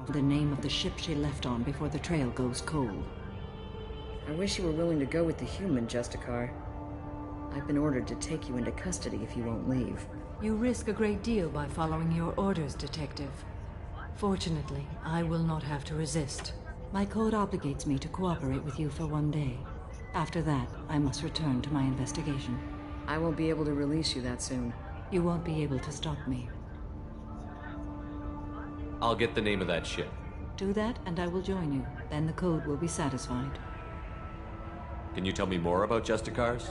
The name of the ship she left on before the trail goes cold. I wish you were willing to go with the human, Justicar. I've been ordered to take you into custody if you won't leave. You risk a great deal by following your orders, Detective. Fortunately, I will not have to resist. My code obligates me to cooperate with you for 1 day. After that, I must return to my investigation. I won't be able to release you that soon. You won't be able to stop me. I'll get the name of that ship. Do that, and I will join you. Then the code will be satisfied. Can you tell me more about Justicars?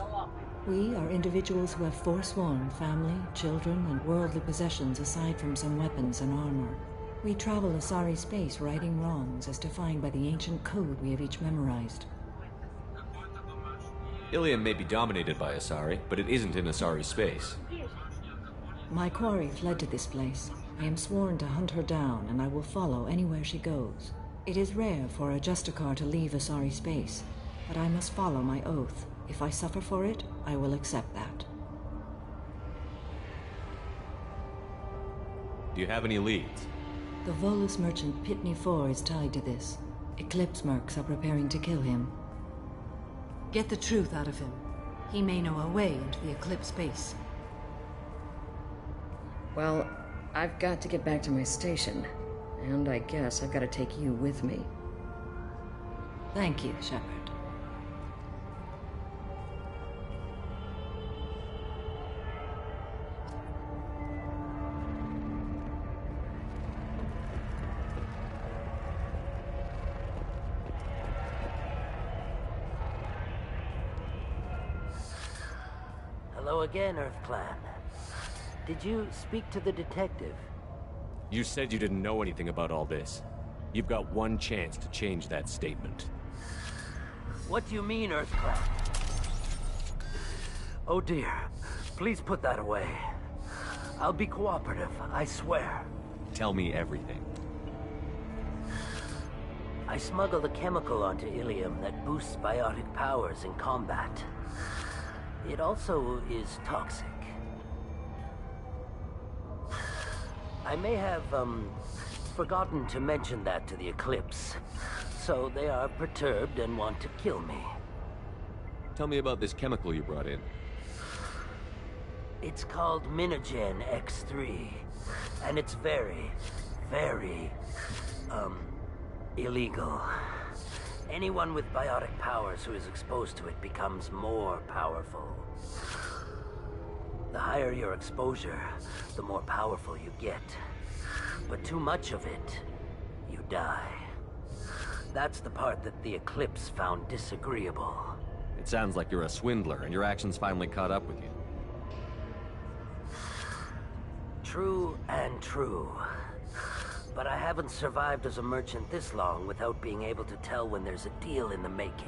We are individuals who have forsworn family, children, and worldly possessions aside from some weapons and armor. We travel Asari space righting wrongs as defined by the ancient code we have each memorized. Ilium may be dominated by Asari, but it isn't in Asari space. My quarry fled to this place. I am sworn to hunt her down, and I will follow anywhere she goes. It is rare for a Justicar to leave Asari space, but I must follow my oath. If I suffer for it, I will accept that. Do you have any leads? The Volus merchant Pitney IV is tied to this. Eclipse mercs are preparing to kill him. Get the truth out of him. He may know a way into the Eclipse base. Well, I've got to get back to my station. And I guess I've got to take you with me. Thank you, Shepard. Hello again, Earth Clan. Did you speak to the detective? You said you didn't know anything about all this. You've got one chance to change that statement. What do you mean, Earth Clan? Oh dear. Please put that away. I'll be cooperative, I swear. Tell me everything. I smuggled a chemical onto Ilium that boosts biotic powers in combat. It also is toxic. I may have, forgotten to mention that to the Eclipse. So they are perturbed and want to kill me. Tell me about this chemical you brought in. It's called Minogen X3. And it's very, very, illegal. Anyone with biotic powers who is exposed to it becomes more powerful. The higher your exposure, the more powerful you get. But too much of it, you die. That's the part that the Eclipse found disagreeable. It sounds like you're a swindler, and your actions finally caught up with you. True and true. But I haven't survived as a merchant this long without being able to tell when there's a deal in the making.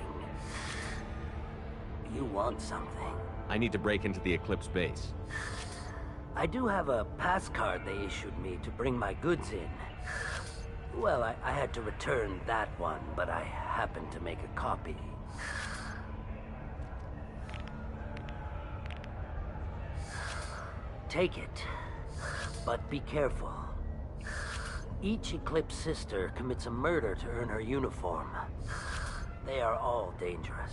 You want something. I need to break into the Eclipse base. I do have a pass card they issued me to bring my goods in. Well, I had to return that one, but I happened to make a copy. Take it, but be careful. Each Eclipse sister commits a murder to earn her uniform. They are all dangerous.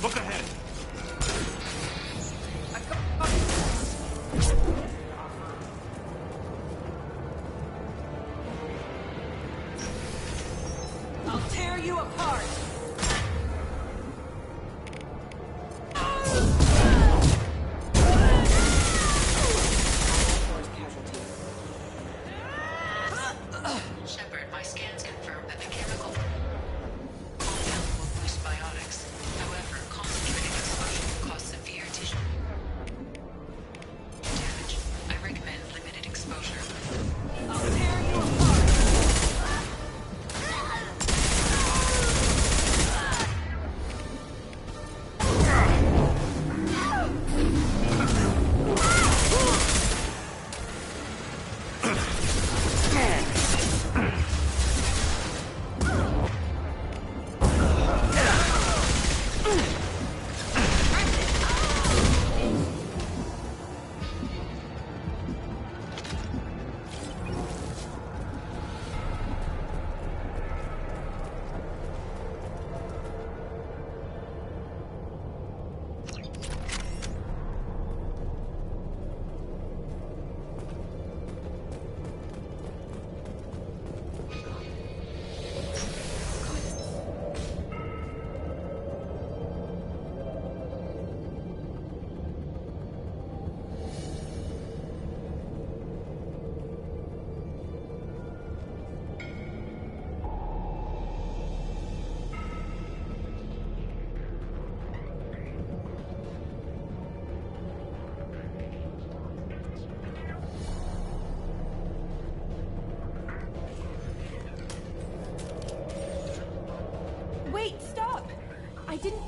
Look ahead!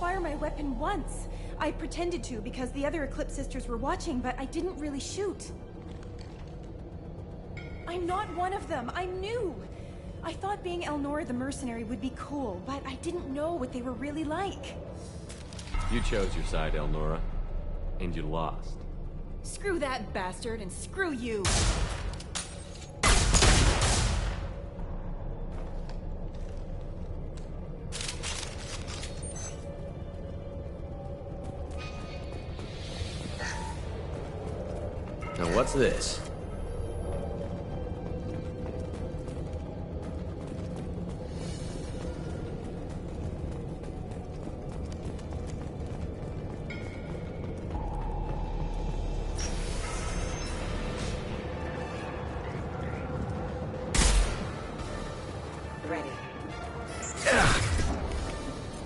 fire my weapon once. I pretended to because the other Eclipse sisters were watching, but I didn't really shoot. I'm not one of them. I'm new. I thought being Elnora the mercenary would be cool, but I didn't know what they were really like. You chose your side, Elnora. And you lost. Screw that bastard, and screw you. Now what's this? Ready.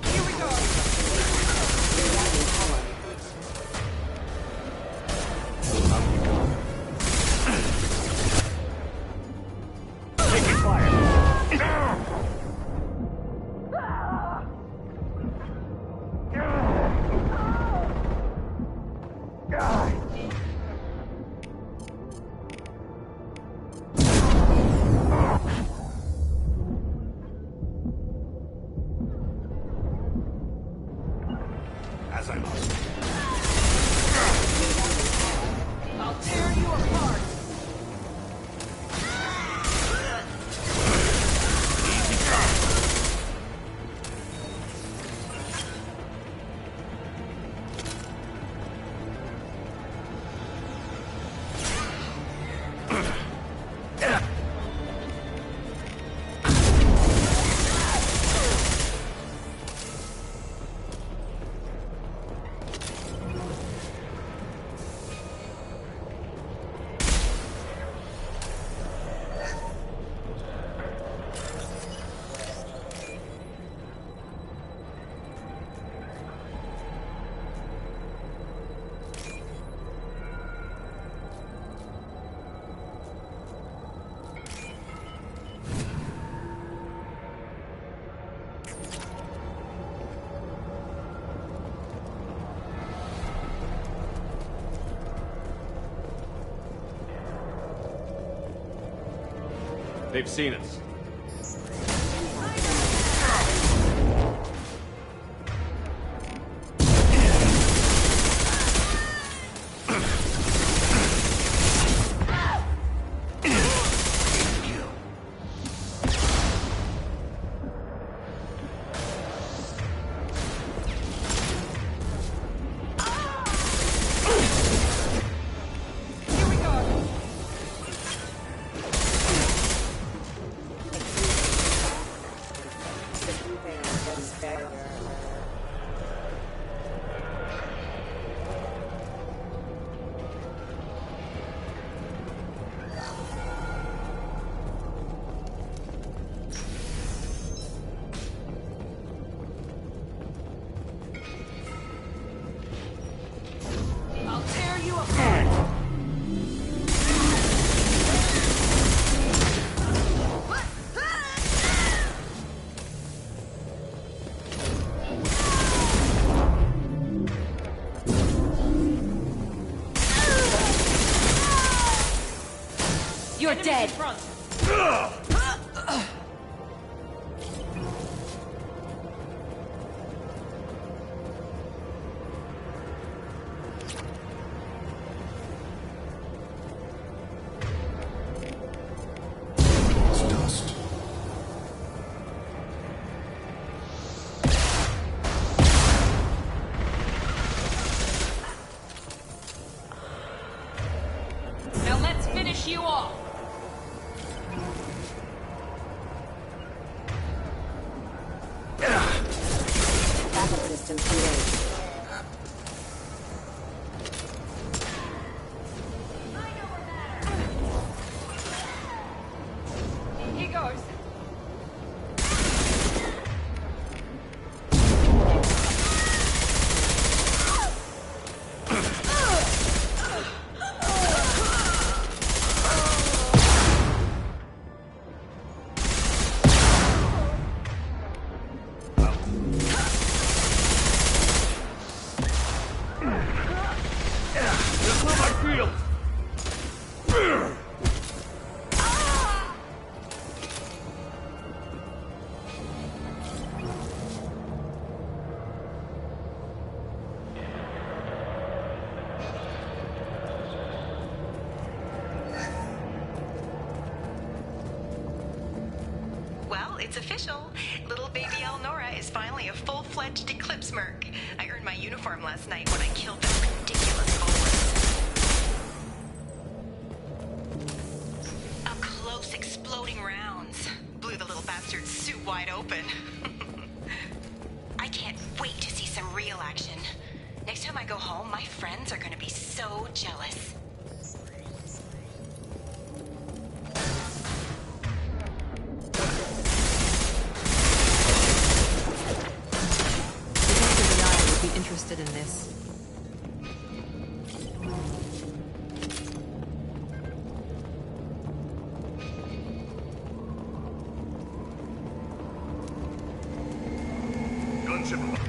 Here we go! Taking fire. As I must. I'll tear you apart! Easy come. They've seen us. Here we go! I'll tear you apart! You're dead! It's dust. Now let's finish you off! Backup system engaged. Here goes! shield! Well, it's official. Little baby Elnora is finally a full-fledged Eclipse merc. I earned my uniform last night when I killed that ridiculous Bolus. Up close, exploding rounds. Blew the little bastard's suit wide open. I can't wait to see some real action. Next time I go home, my friends are gonna be so jealous. Interested in this. Gunship.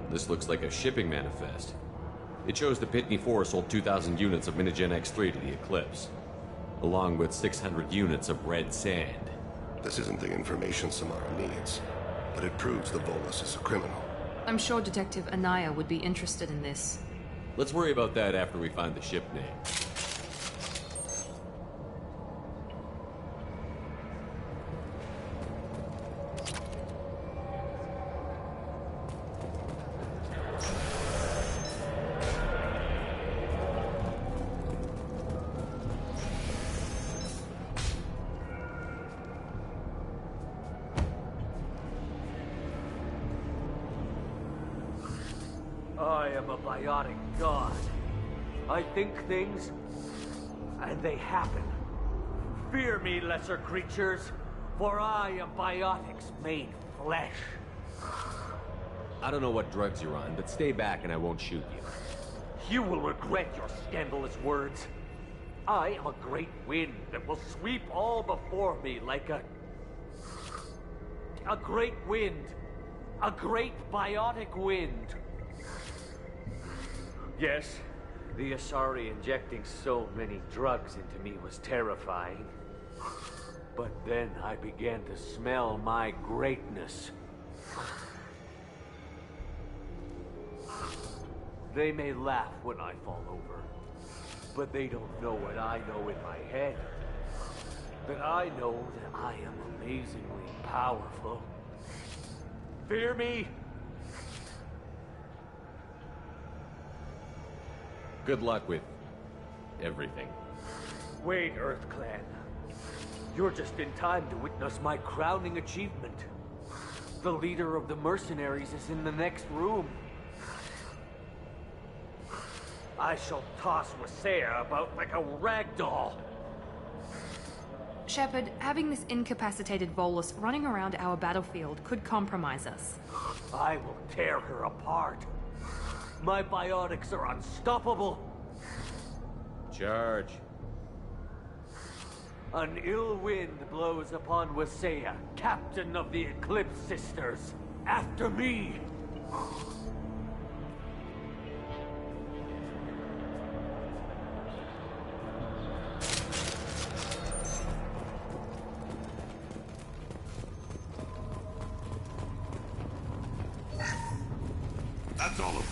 This looks like a shipping manifest. It shows the Pitney 4 sold 2,000 units of Minigen X3 to the Eclipse, along with 600 units of red sand. This isn't the information Samara needs, but it proves the Volus is a criminal. I'm sure Detective Anaya would be interested in this. Let's worry about that after we find the ship name. I am a biotic god. I think things, and they happen. Fear me, lesser creatures, for I am biotics made flesh. I don't know what drugs you're on, but stay back and I won't shoot you. You will regret your scandalous words. I am a great wind that will sweep all before me like a great wind. A great biotic wind. Yes, the Asari injecting so many drugs into me was terrifying. But then I began to smell my greatness. They may laugh when I fall over, but they don't know what I know in my head. That I know that I am amazingly powerful. Fear me? Good luck with everything. Wait, EarthClan. You're just in time to witness my crowning achievement. the leader of the mercenaries is in the next room. I shall toss Wasea about like a rag doll. Shepard, having this incapacitated Volus running around our battlefield could compromise us. I will tear her apart. My biotics are unstoppable. Charge. An ill wind blows upon Wasea, captain of the Eclipse Sisters. After me! That's all of them.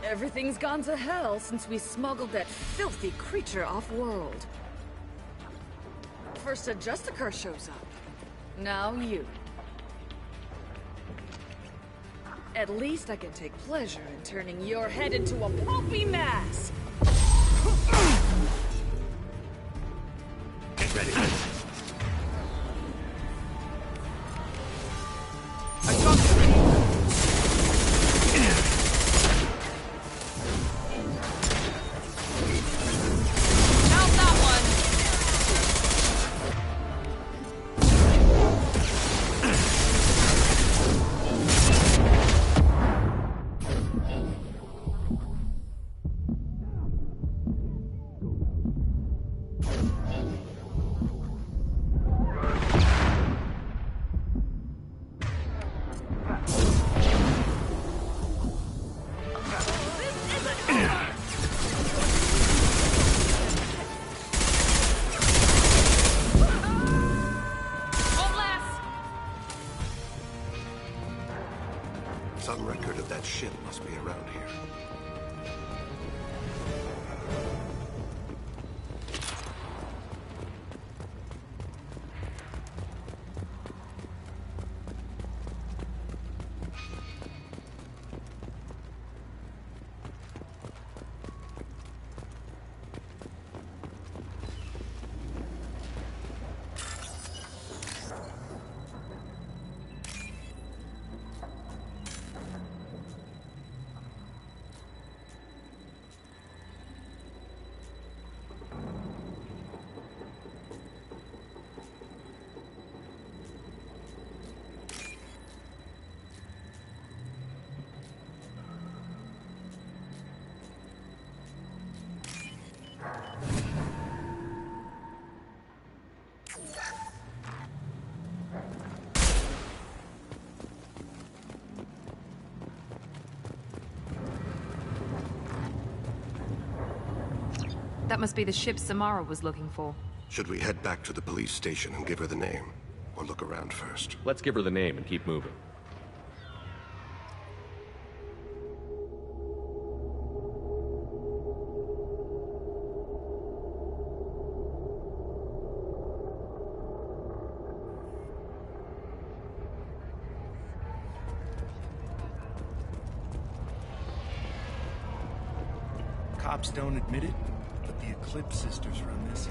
Everything's gone to hell since we smuggled that filthy creature off-world. First a Justicar shows up. Now you. At least I can take pleasure in turning your head into a pulpy mass! Get ready. Some record of that ship must be around here. That must be the ship Samara was looking for. Should we head back to the police station and give her the name? Or look around first? Let's give her the name and keep moving. Cops don't admit it, but the Eclipse Sisters run this.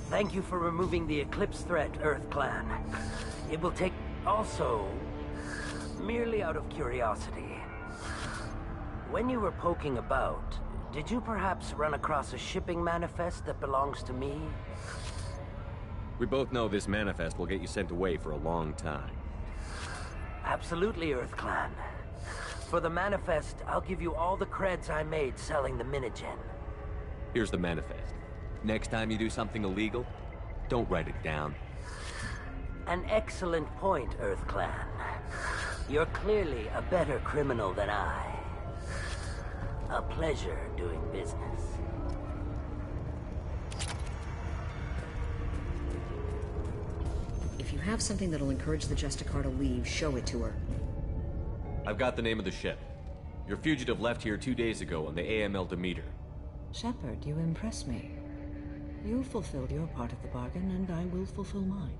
Thank you for removing the Eclipse threat, Earth Clan. It will take... also... merely out of curiosity. When you were poking about, did you perhaps run across a shipping manifest that belongs to me? We both know this manifest will get you sent away for a long time. Absolutely, Earth Clan. For the manifest, I'll give you all the creds I made selling the Minigen. Here's the manifest. Next time you do something illegal, Don't write it down. An excellent point, Earth Clan. You're clearly a better criminal than I. A pleasure doing business. If you have something that'll encourage the Justicar to leave, show it to her. I've got the name of the ship. Your fugitive left here 2 days ago on the AML Demeter. Shepard, you impress me. You fulfilled your part of the bargain, and I will fulfill mine.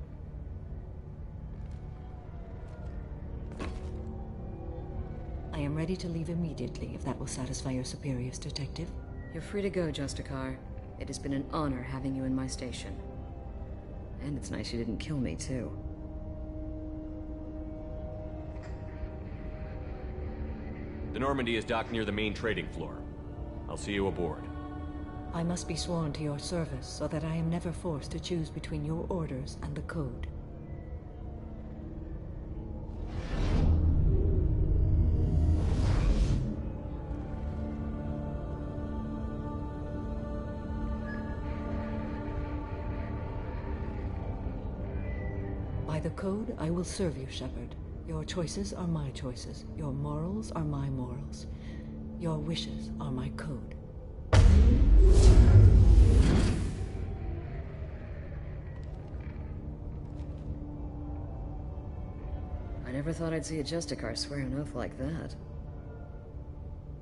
I am ready to leave immediately, if that will satisfy your superiors, Detective. You're free to go, Justicar. It has been an honor having you in my station. And it's nice you didn't kill me, too. The Normandy is docked near the main trading floor. I'll see you aboard. I must be sworn to your service so that I am never forced to choose between your orders and the Code. By the Code, I will serve you, Shepard. Your choices are my choices. Your morals are my morals. Your wishes are my code. I never thought I'd see a Justicar swear an oath like that.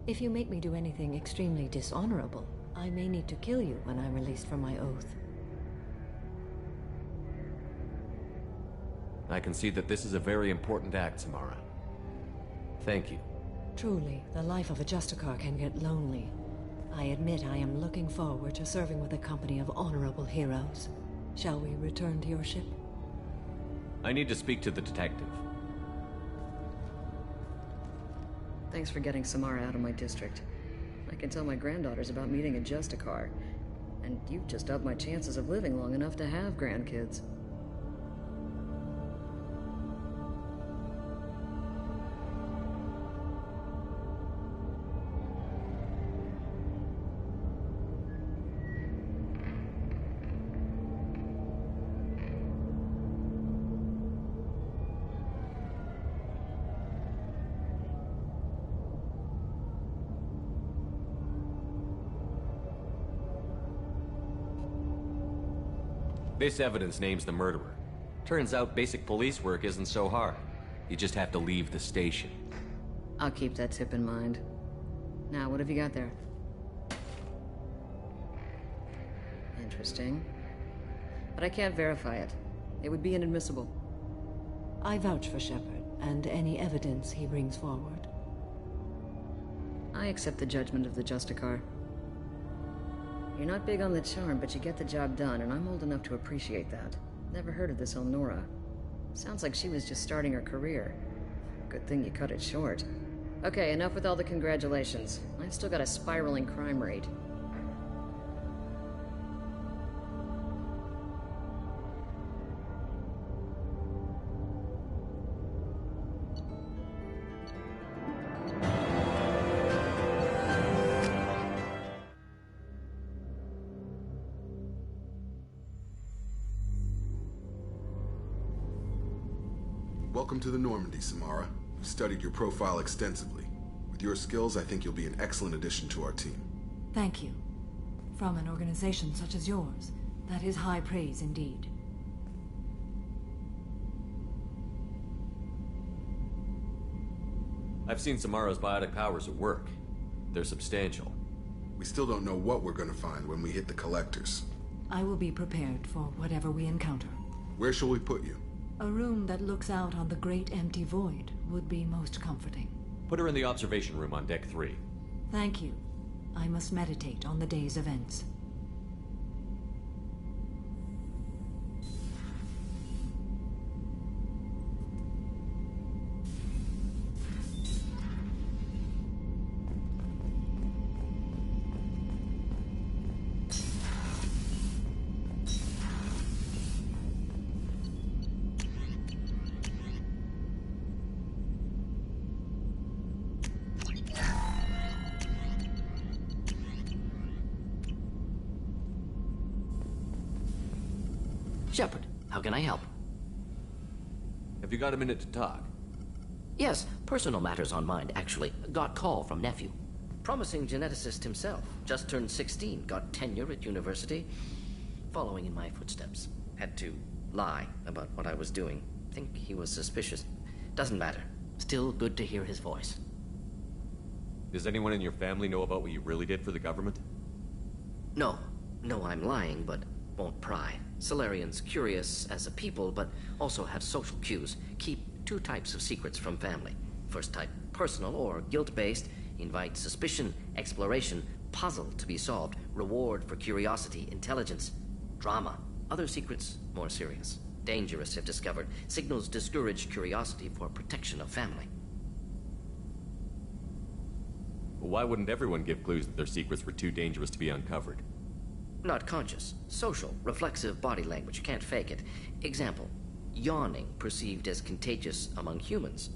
If you make me do anything extremely dishonorable, I may need to kill you when I'm released from my oath. I can see that this is a very important act, Samara. Thank you. Truly, the life of a Justicar can get lonely. I admit I am looking forward to serving with a company of honorable heroes. Shall we return to your ship? I need to speak to the detective. Thanks for getting Samara out of my district. I can tell my granddaughters about meeting a Justicar. And you've just upped my chances of living long enough to have grandkids. This evidence names the murderer. Turns out basic police work isn't so hard. You just have to leave the station. I'll keep that tip in mind. Now, what have you got there? Interesting. But I can't verify it. It would be inadmissible. I vouch for Shepard, and any evidence he brings forward. I accept the judgment of the Justicar. You're not big on the charm, but you get the job done, and I'm old enough to appreciate that. Never heard of this Elnora. Sounds like she was just starting her career. Good thing you cut it short. Okay, enough with all the congratulations. I've still got a spiraling crime rate. Welcome to the Normandy, Samara. We've studied your profile extensively. With your skills, I think you'll be an excellent addition to our team. Thank you. From an organization such as yours, that is high praise indeed. I've seen Samara's biotic powers at work. They're substantial. We still don't know what we're going to find when we hit the collectors. I will be prepared for whatever we encounter. Where shall we put you? A room that looks out on the great empty void would be most comforting. Put her in the observation room on Deck 3. Thank you. I must meditate on the day's events. Shepard, how can I help? Have you got a minute to talk? Yes, personal matters on mind, actually. Got call from nephew. Promising geneticist himself. Just turned 16, got tenure at university. Following in my footsteps. Had to lie about what I was doing. Think he was suspicious. Doesn't matter. Still good to hear his voice. Does anyone in your family know about what you really did for the government? No. No, I'm lying, but won't pry. Solarians curious as a people, but also have social cues. Keep two types of secrets from family. First type, personal or guilt-based, invite suspicion, exploration, puzzle to be solved, reward for curiosity, intelligence, drama. Other secrets, more serious. Dangerous if discovered. Signals discourage curiosity for protection of family. Well, why wouldn't everyone give clues that their secrets were too dangerous to be uncovered? Not conscious. Social, reflexive body language. Can't fake it. Example. Yawning perceived as contagious among humans.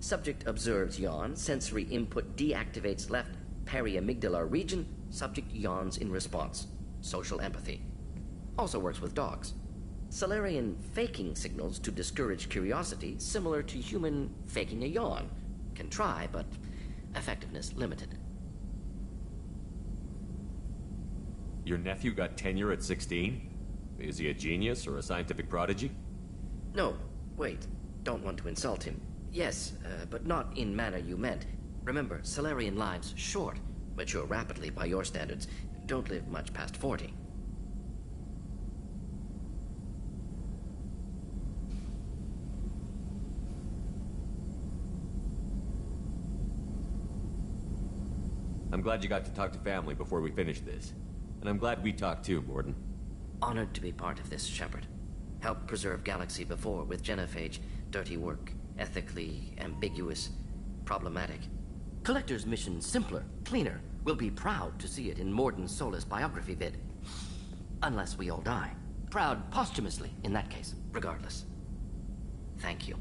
Subject observes yawn. Sensory input deactivates left periamygdalar region. Subject yawns in response. Social empathy. Also works with dogs. Solarian faking signals to discourage curiosity, similar to human faking a yawn. Can try, but effectiveness limited. Your nephew got tenure at 16? Is he a genius or a scientific prodigy? No, wait. Don't want to insult him. Yes, but not in manner you meant. Remember, Solarian lives short. Mature rapidly by your standards. Don't live much past 40. I'm glad you got to talk to family before we finish this. And I'm glad we talked too, Mordin. Honored to be part of this, Shepard. Helped preserve Galaxy before with Genophage. Dirty work. Ethically ambiguous. Problematic. Collector's mission simpler, cleaner. We'll be proud to see it in Mordin Solus biography vid. Unless we all die. Proud posthumously, in that case, regardless. Thank you.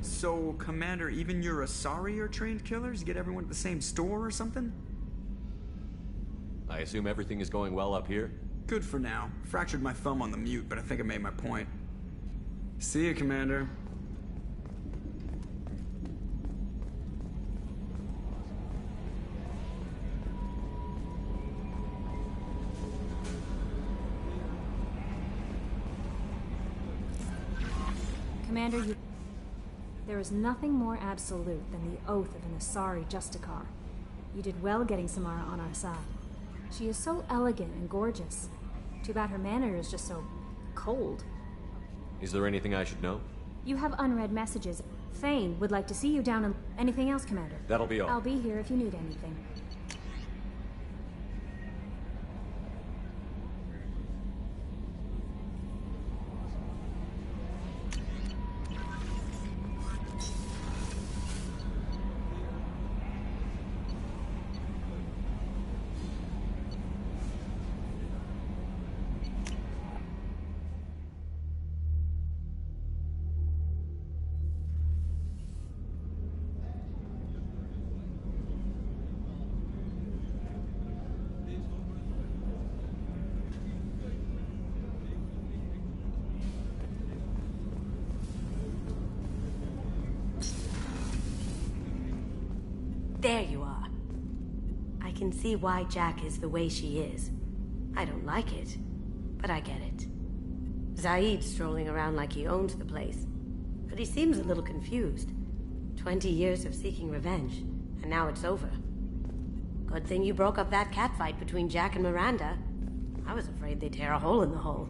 So, Commander, even your Asari are trained killers? Get everyone at the same store or something? I assume everything is going well up here? Good for now. Fractured my thumb on the mute, but I think I made my point. See you, Commander. Commander, there is nothing more absolute than the oath of an Asari Justicar. You did well getting Samara on our side. She is so elegant and gorgeous. Too bad her manner is just so cold. Is there anything I should know? You have unread messages. Thane would like to see you down in... Anything else, Commander? That'll be all. I'll be here if you need anything. There you are. I can see why Jack is the way she is. I don't like it, but I get it. Zaid's strolling around like he owns the place, but he seems a little confused. 20 years of seeking revenge, and now it's over. Good thing you broke up that catfight between Jack and Miranda. I was afraid they'd tear a hole in the hole.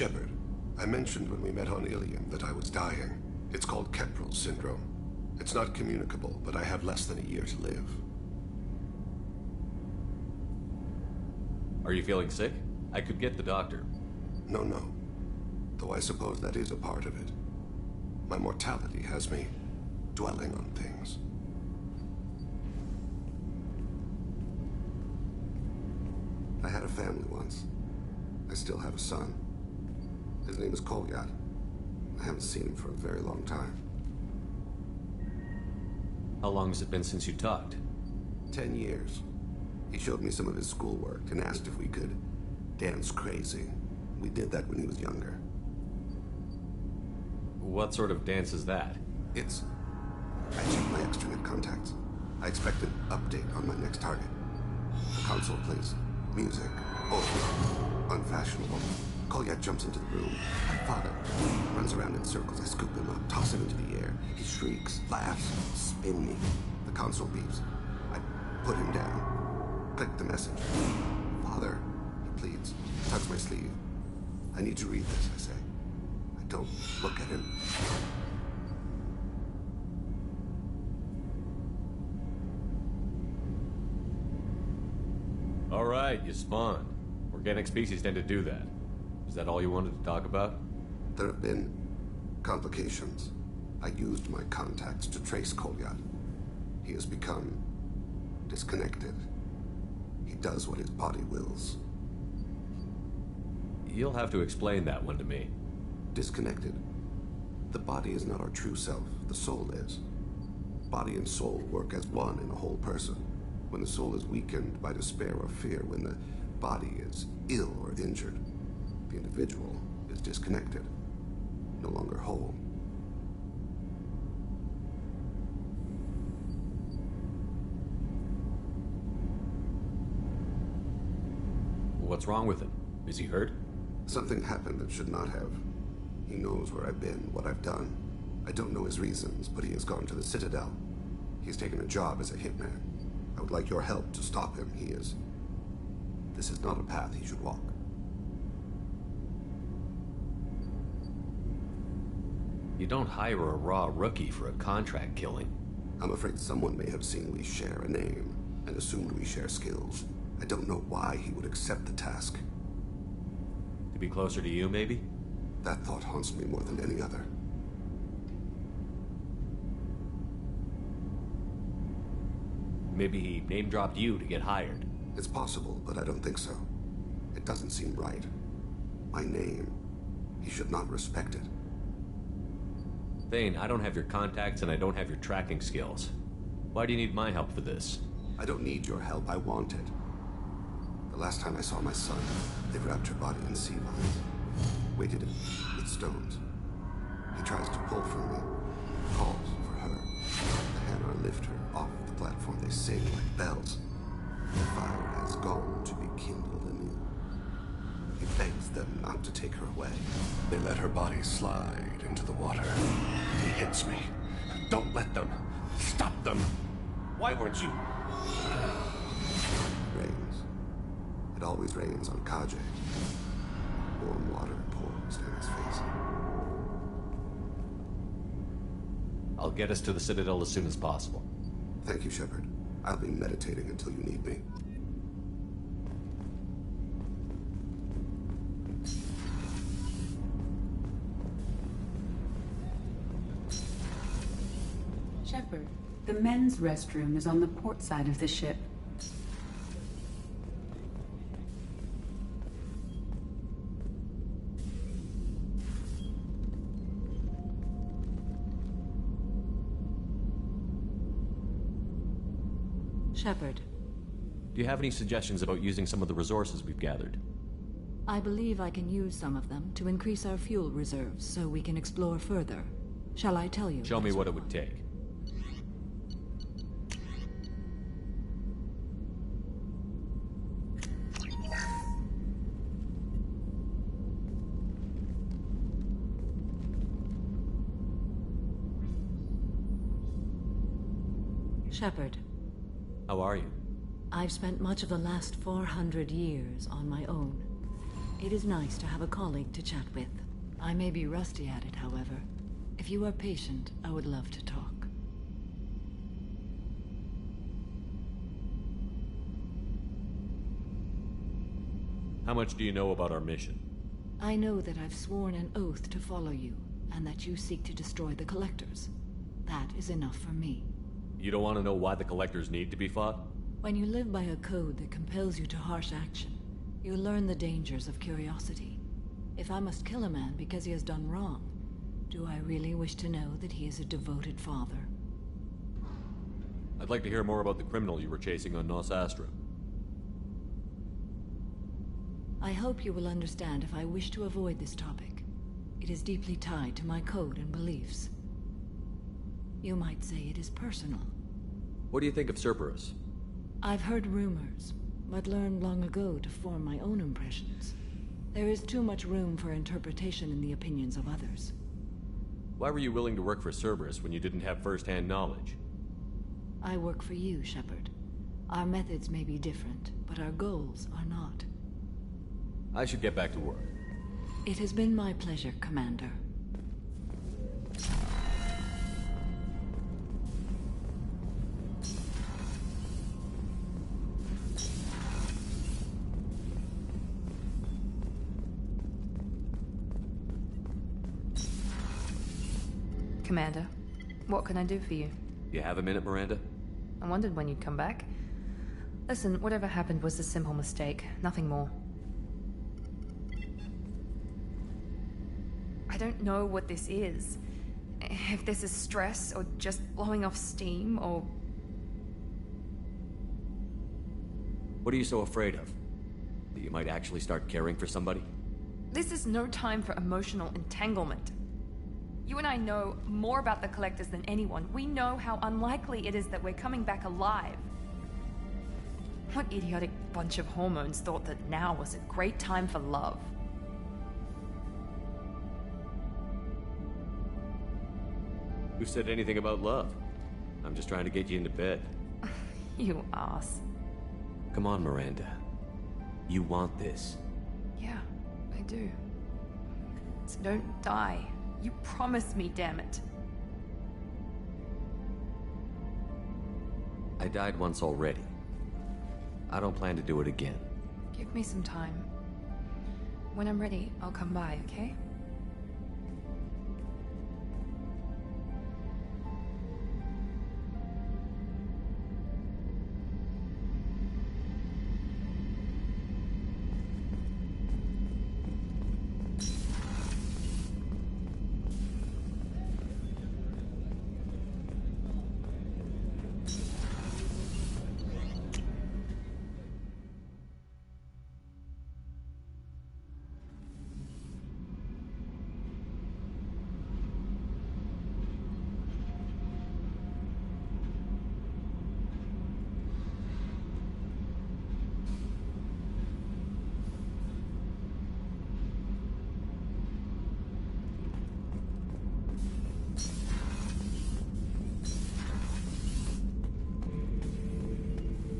Shepard, I mentioned when we met on Ilium that I was dying. It's called Keprel syndrome. It's not communicable, but I have less than a year to live. Are you feeling sick? I could get the doctor. No. Though I suppose that is a part of it. My mortality has me dwelling on things. I had a family once. I still have a son. His name is Kolyat. I haven't seen him for a very long time. How long has it been since you talked? 10 years. He showed me some of his schoolwork and asked if we could dance crazy. We did that when he was younger. What sort of dance is that? I checked my extranet contacts. I expect an update on my next target. The console plays music. Oh, unfashionable. Kolyat jumps into the room. My father runs around in circles. I scoop him up, toss him into the air. He shrieks, laughs, spin me. The console beeps. I put him down. Click the message. Father, he pleads. Tugs my sleeve. I need to read this, I say. I don't look at him. All right, you spawned. Organic species tend to do that. Is that all you wanted to talk about? There have been complications. I used my contacts to trace Kolyat. He has become disconnected. He does what his body wills. You'll have to explain that one to me. Disconnected. The body is not our true self. The soul is. Body and soul work as one in a whole person. When the soul is weakened by despair or fear, when the body is ill or injured, the individual is disconnected, no longer whole. What's wrong with him? Is he hurt? Something happened that should not have. He knows where I've been, what I've done. I don't know his reasons, but he has gone to the Citadel. He's taken a job as a hitman. I would like your help to stop him. This is not a path he should walk. You don't hire a raw rookie for a contract killing. I'm afraid someone may have seen we share a name and assumed we share skills. I don't know why he would accept the task. To be closer to you, maybe? That thought haunts me more than any other. Maybe he name-dropped you to get hired. It's possible, but I don't think so. It doesn't seem right. My name. He should not respect it. Thane, I don't have your contacts and I don't have your tracking skills. Why do you need my help for this? I don't need your help. I want it. The last time I saw my son, they wrapped her body in sea vines, weighted it with stones. He tries to pull from me, calls for her. The Hanar lift her off the platform. They sing like bells. The fire has gone to be kindled anew. He begs them not to take her away. They let her body slide into the water. He hits me. Don't let them. Stop them. Why weren't you? Rains. It always rains on Kaje. Warm water pours down his face. I'll get us to the Citadel as soon as possible. Thank you, Shepard. I'll be meditating until you need me. Shepard, the men's restroom is on the port side of the ship. Shepard. Do you have any suggestions about using some of the resources we've gathered? I believe I can use some of them to increase our fuel reserves so we can explore further. Shall I tell you? Show me what it would take. Shepard. How are you? I've spent much of the last 400 years on my own. It is nice to have a colleague to chat with. I may be rusty at it, however. If you are patient, I would love to talk. How much do you know about our mission? I know that I've sworn an oath to follow you, and that you seek to destroy the Collectors. That is enough for me. You don't want to know why the Collectors need to be fought? When you live by a code that compels you to harsh action, you learn the dangers of curiosity. If I must kill a man because he has done wrong, do I really wish to know that he is a devoted father? I'd like to hear more about the criminal you were chasing on Nos Astra. I hope you will understand if I wish to avoid this topic. It is deeply tied to my code and beliefs. You might say it is personal. What do you think of Cerberus? I've heard rumors, but learned long ago to form my own impressions. There is too much room for interpretation in the opinions of others. Why were you willing to work for Cerberus when you didn't have first-hand knowledge? I work for you, Shepard. Our methods may be different, but our goals are not. I should get back to work. It has been my pleasure, Commander. Commander, what can I do for you? You have a minute, Miranda? I wondered when you'd come back. Listen, whatever happened was a simple mistake, nothing more. I don't know what this is. If this is stress, or just blowing off steam, or... What are you so afraid of? That you might actually start caring for somebody? This is no time for emotional entanglement. You and I know more about the Collectors than anyone. We know how unlikely it is that we're coming back alive. What idiotic bunch of hormones thought that now was a great time for love? Who said anything about love? I'm just trying to get you into bed. You ass. Come on, Miranda. You want this. Yeah, I do. So don't die. You promised me, damn it. I died once already. I don't plan to do it again. Give me some time. When I'm ready, I'll come by, okay?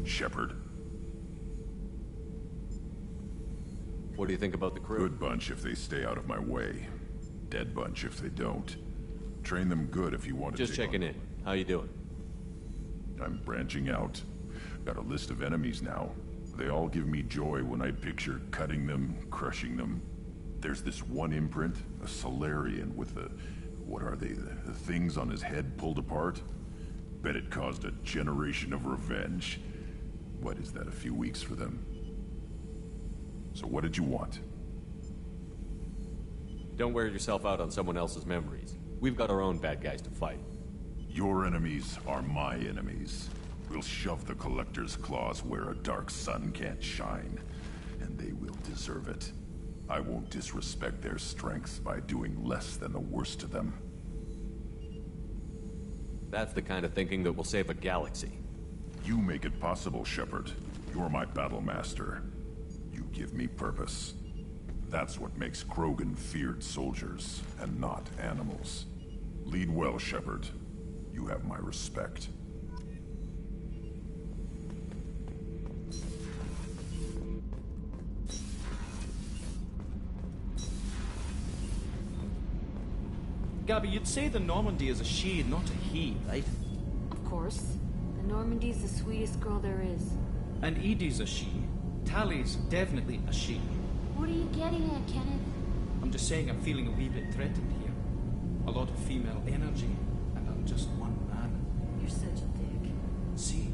Shepard. What do you think about the crew? Good bunch if they stay out of my way. Dead bunch if they don't. Train them good if you want to. Just checking in. How you doing? I'm branching out. Got a list of enemies now. They all give me joy when I picture cutting them, crushing them. There's this one imprint, a Solarian with the... what are they? The things on his head pulled apart? Bet it caused a generation of revenge. What is that, a few weeks for them? So what did you want? Don't wear yourself out on someone else's memories. We've got our own bad guys to fight. Your enemies are my enemies. We'll shove the Collector's claws where a dark sun can't shine, and they will deserve it. I won't disrespect their strength by doing less than the worst of them. That's the kind of thinking that will save a galaxy. You make it possible, Shepard. You're my battle master. You give me purpose. That's what makes Krogan feared soldiers, and not animals. Lead well, Shepard. You have my respect. Gabby, you'd say the Normandy is a she, not a he, right? Of course. The Normandy's the sweetest girl there is. And Edie's a she. Tally's definitely a she. What are you getting at, Kenneth? I'm just saying I'm feeling a wee bit threatened here. A lot of female energy, and I'm just one man. You're such a dick. See?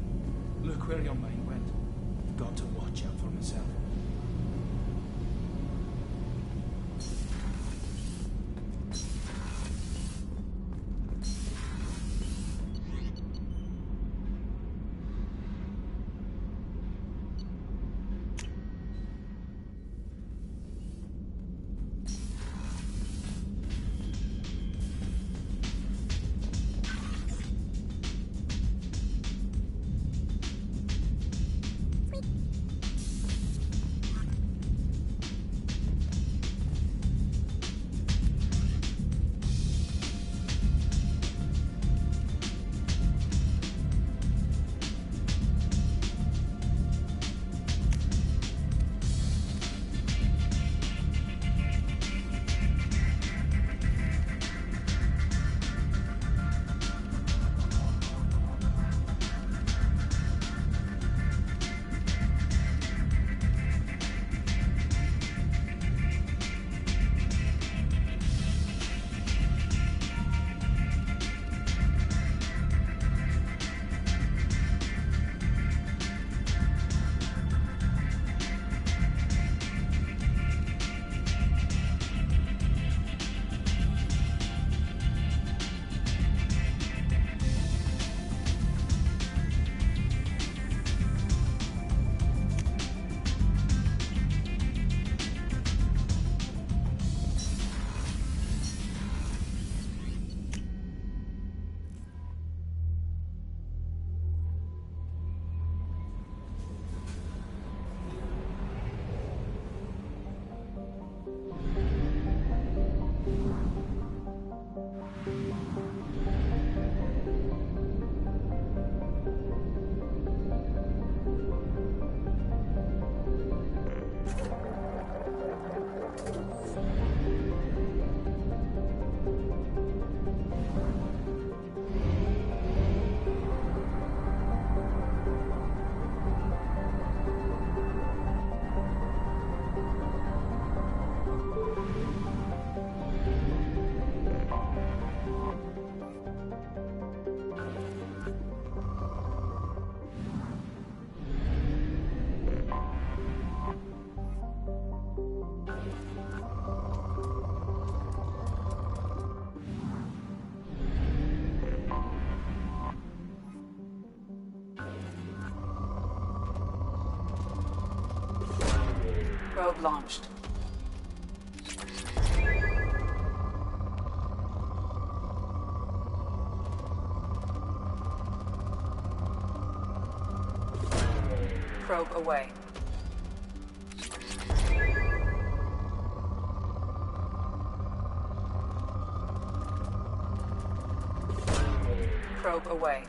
Look where your mind went. I've got to watch out for myself. Probe launched. Probe away. Probe away.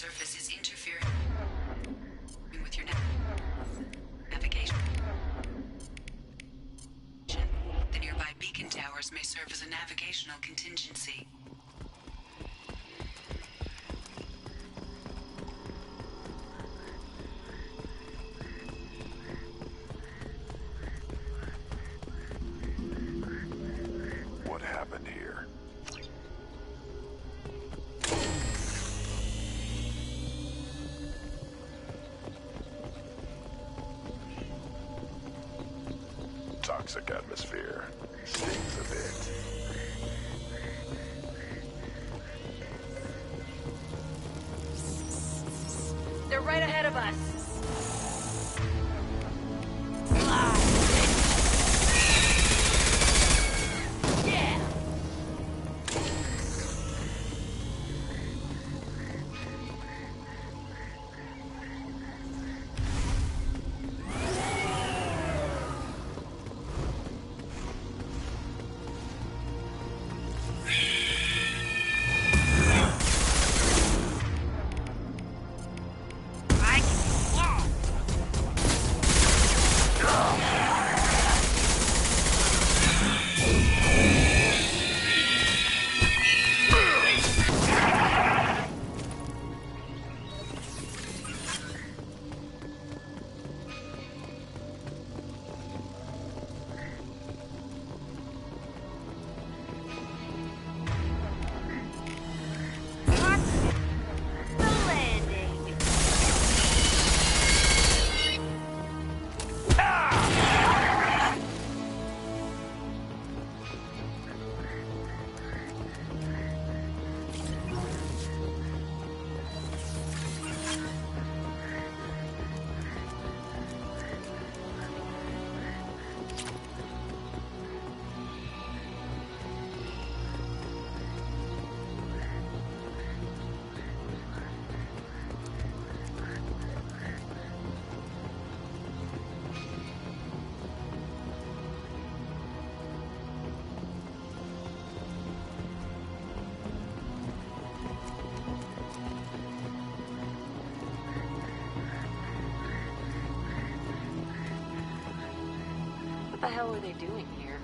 surface is interfering with your navigation. The nearby beacon towers may serve as a navigational contingency. What happened here? Toxic atmosphere. Stings a bit. They're right ahead of us. What the hell are they doing here?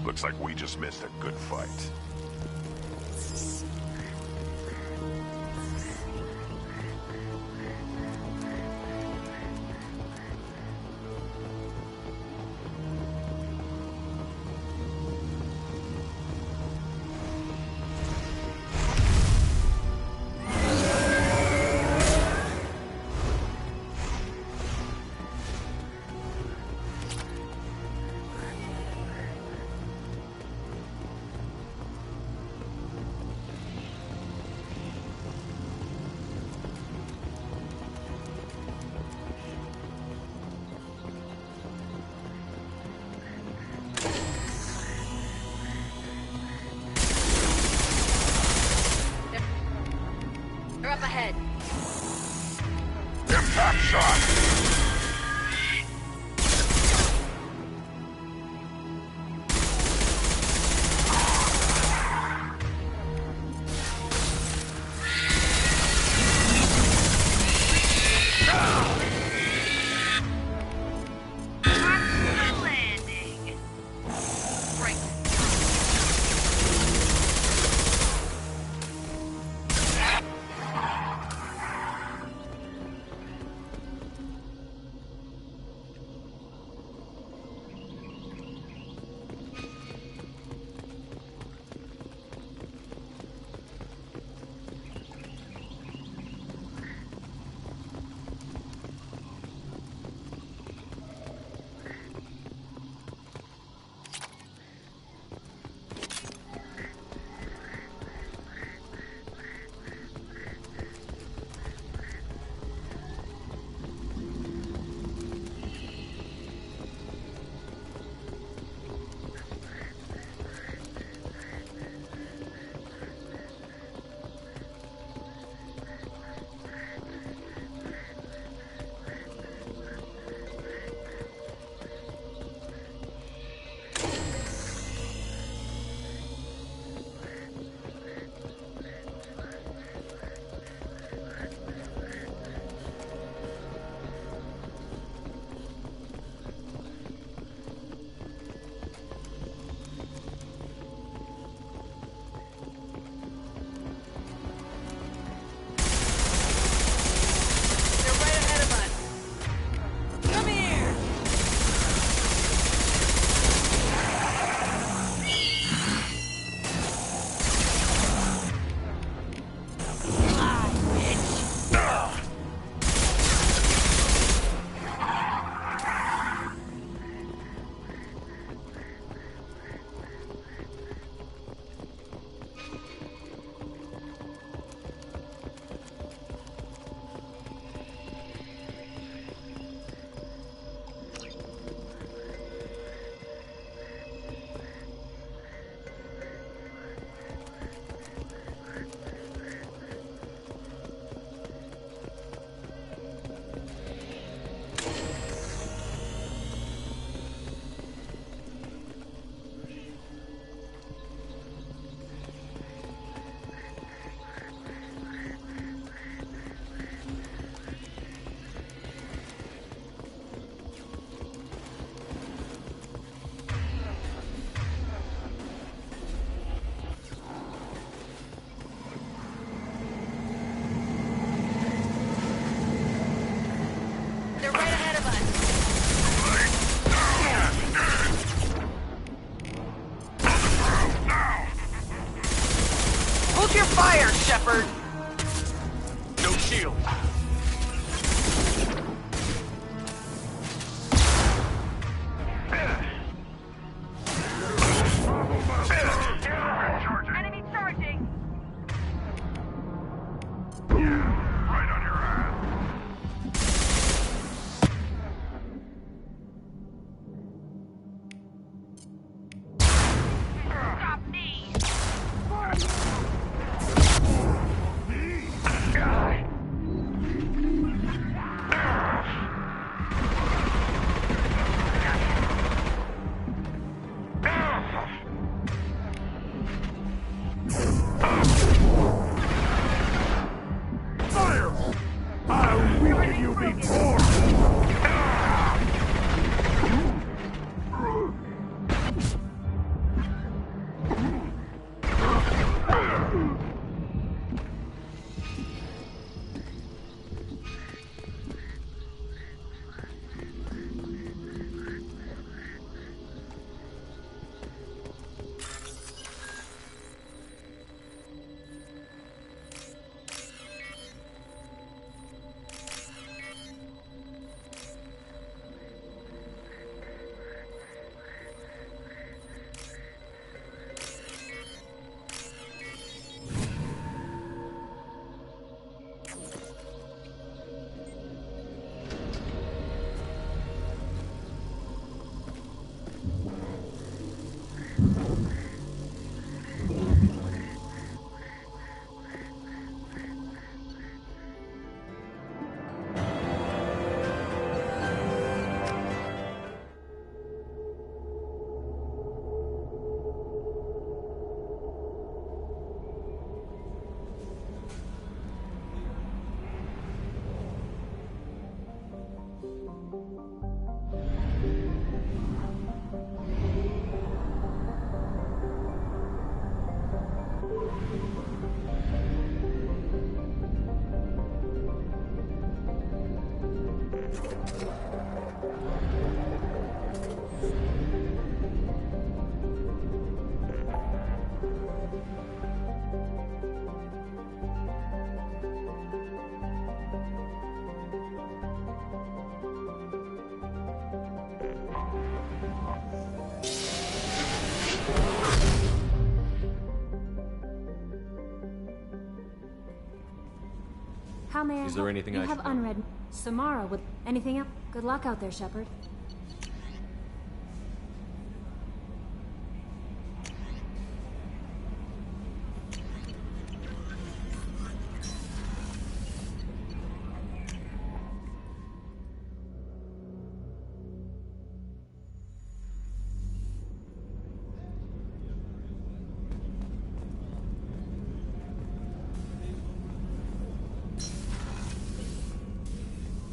Looks like we just missed a good fight. They're up ahead. Impact shot! Hold your fire, Shepard! No shield. Enemy charging! Right on your ass. Stop me! Fire! I'll weaken you before. How may I Is there help? anything you I have should know? unread. Samara with anything else? Good luck out there, Shepard.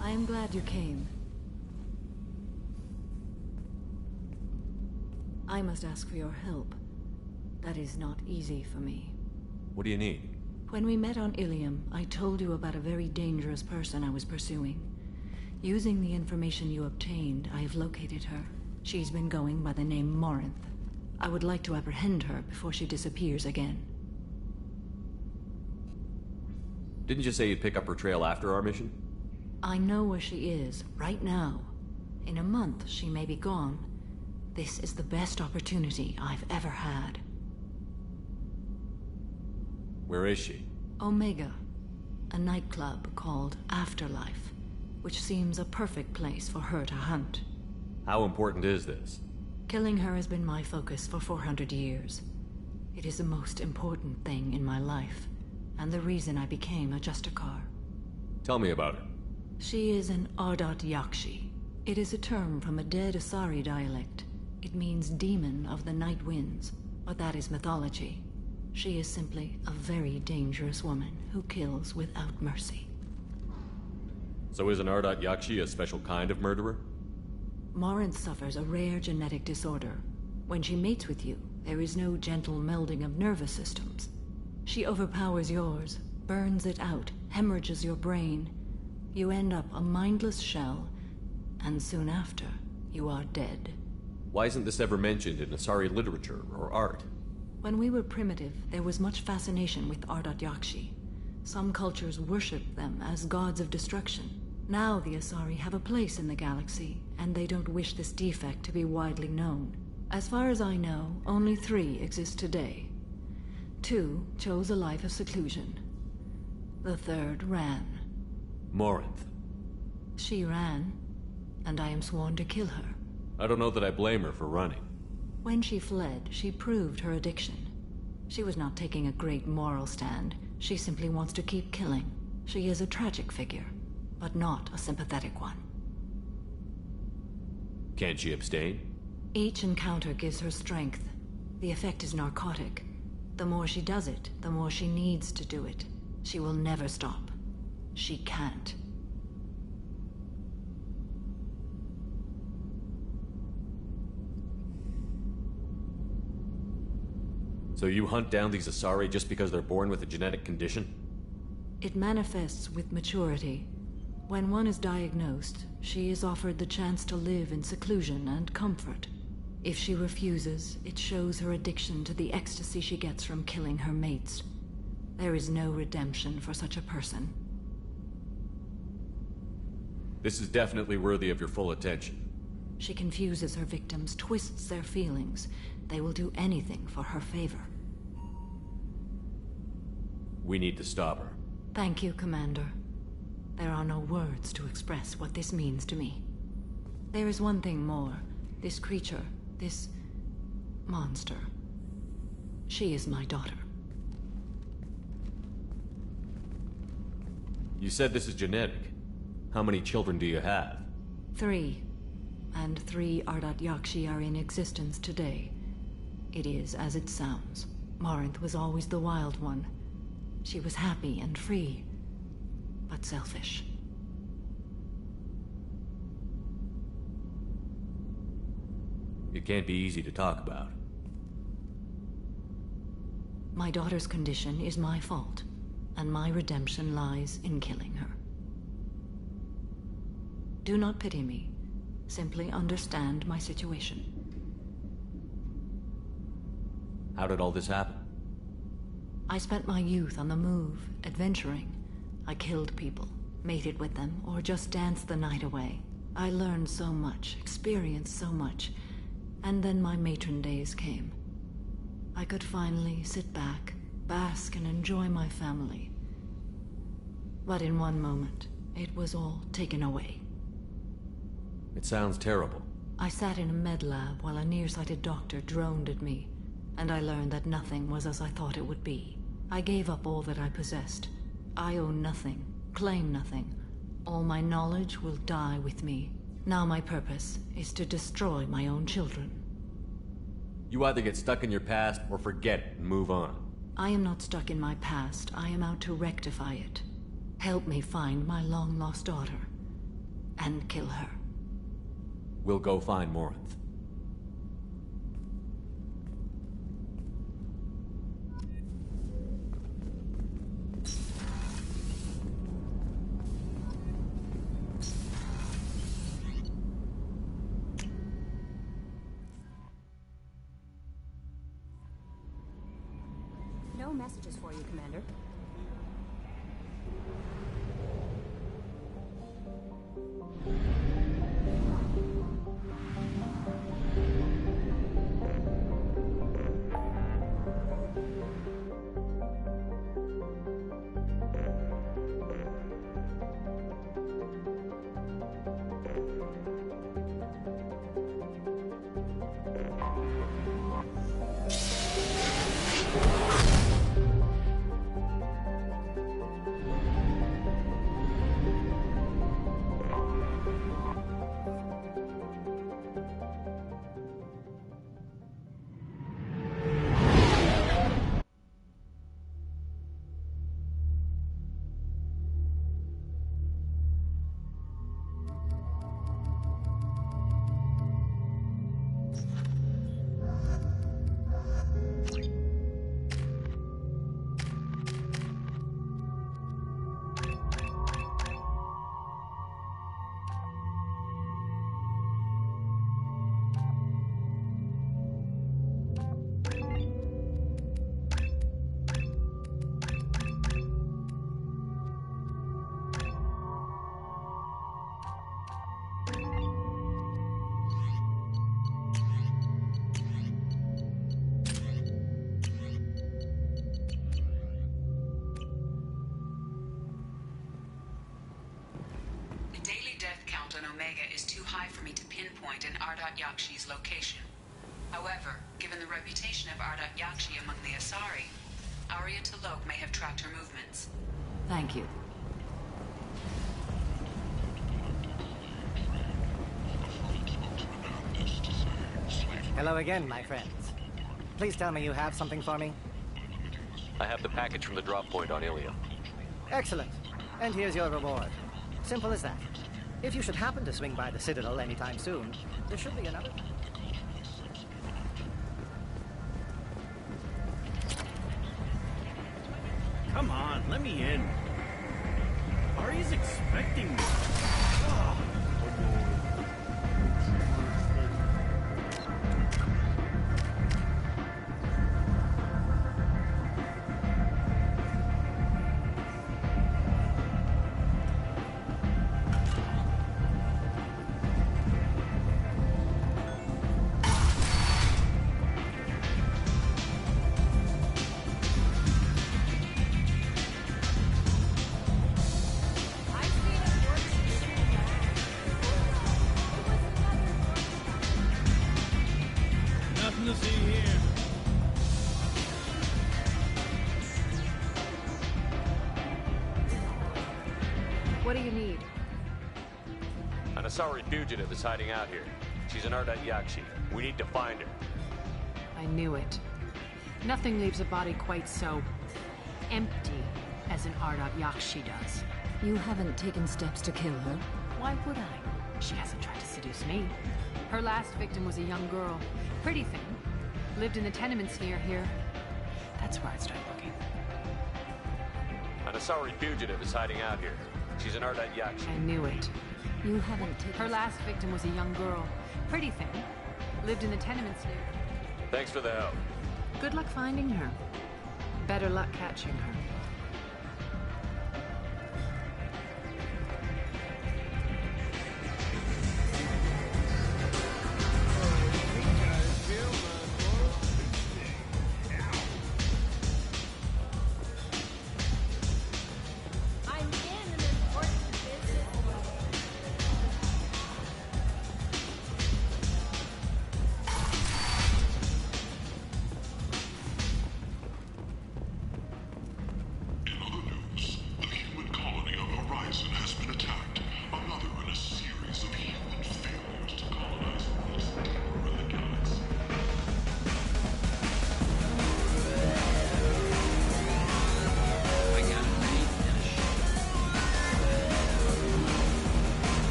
I am glad you came. I must ask for your help. That is not easy for me. What do you need? When we met on Ilium, I told you about a very dangerous person I was pursuing. Using the information you obtained, I have located her. She's been going by the name Morinth. I would like to apprehend her before she disappears again. Didn't you say you'd pick up her trail after our mission? I know where she is, right now. In a month, she may be gone. This is the best opportunity I've ever had. Where is she? Omega, a nightclub called Afterlife, which seems a perfect place for her to hunt. How important is this? Killing her has been my focus for 400 years. It is the most important thing in my life, and the reason I became a Justicar. Tell me about her. She is an Ardat Yakshi. It is a term from a dead Asari dialect. It means demon of the night winds, but that is mythology. She is simply a very dangerous woman who kills without mercy. So is an Ardat Yakshi a special kind of murderer? Morinth suffers a rare genetic disorder. When she mates with you, there is no gentle melding of nervous systems. She overpowers yours, burns it out, hemorrhages your brain. You end up a mindless shell, and soon after, you are dead. Why isn't this ever mentioned in Asari literature or art? When we were primitive, there was much fascination with Ardat Yakshi. Some cultures worshipped them as gods of destruction. Now the Asari have a place in the galaxy, and they don't wish this defect to be widely known. As far as I know, only 3 exist today. 2 chose a life of seclusion. The 3rd ran. Morinth. She ran, and I am sworn to kill her. I don't know that I blame her for running. When she fled, she proved her addiction. She was not taking a great moral stand. She simply wants to keep killing. She is a tragic figure, but not a sympathetic one. Can't she abstain? Each encounter gives her strength. The effect is narcotic. The more she does it, the more she needs to do it. She will never stop. She can't. So you hunt down these Asari just because they're born with a genetic condition? It manifests with maturity. When one is diagnosed, she is offered the chance to live in seclusion and comfort. If she refuses, it shows her addiction to the ecstasy she gets from killing her mates. There is no redemption for such a person. This is definitely worthy of your full attention. She confuses her victims, twists their feelings. They will do anything for her favor. We need to stop her. Thank you, Commander. There are no words to express what this means to me. There is one thing more. This creature, this monster. She is my daughter. You said this is genetic. How many children do you have? 3. And 3 Ardat Yakshi are in existence today. It is as it sounds. Morinth was always the wild one. She was happy and free, but selfish. It can't be easy to talk about. My daughter's condition is my fault, and my redemption lies in killing her. Do not pity me. Simply understand my situation. How did all this happen? I spent my youth on the move, adventuring. I killed people, mated with them, or just danced the night away. I learned so much, experienced so much, and then my matron days came. I could finally sit back, bask, and enjoy my family. But in one moment, it was all taken away. It sounds terrible. I sat in a med lab while a nearsighted doctor droned at me, and I learned that nothing was as I thought it would be. I gave up all that I possessed. I own nothing, claim nothing. All my knowledge will die with me. Now my purpose is to destroy my own children. You either get stuck in your past or forget it and move on. I am not stuck in my past. I am out to rectify it. Help me find my long-lost daughter, and kill her. We'll go find Morinth. No messages for you, Commander. Omega is too high for me to pinpoint an Ardat Yakshi's location. However, given the reputation of Ardat Yakshi among the Asari, Arya T'Loak may have tracked her movements. Thank you. Hello again, my friends. Please tell me you have something for me. I have the package from the drop point on Ilium. Excellent. And here's your reward. Simple as that. If you should happen to swing by the Citadel anytime soon, there should be another... Come on, let me in. Arya's expecting me. Oh. What do you need? An Asari fugitive is hiding out here. She's an Ardat Yakshi. We need to find her. I knew it. Nothing leaves a body quite so empty as an Ardat Yakshi does. You haven't taken steps to kill her? Why would I? She hasn't tried to seduce me. Her last victim was a young girl. Pretty thing. Lived in the tenements near here. That's where I'd start looking. An Asari fugitive is hiding out here. She's an Ardat Yakshi. I knew it. You haven't taken... Her last victim was a young girl. Pretty thing. Lived in the tenements near... Thanks for the help. Good luck finding her. Better luck catching her.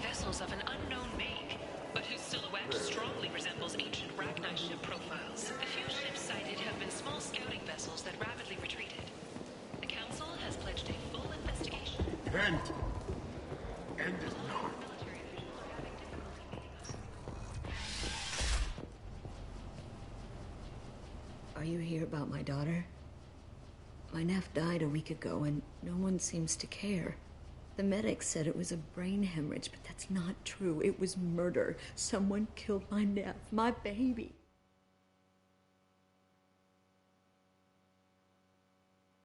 Vessels of an unknown make, but whose silhouette strongly resembles ancient Ragni ship profiles. The few ships sighted have been small scouting vessels that rapidly retreated. The Council has pledged a full investigation. End it now. Are you here about my daughter? My nephew died a week ago and no one seems to care. The medics said it was a brain hemorrhage, but that's not true. It was murder. Someone killed my nephew, my baby.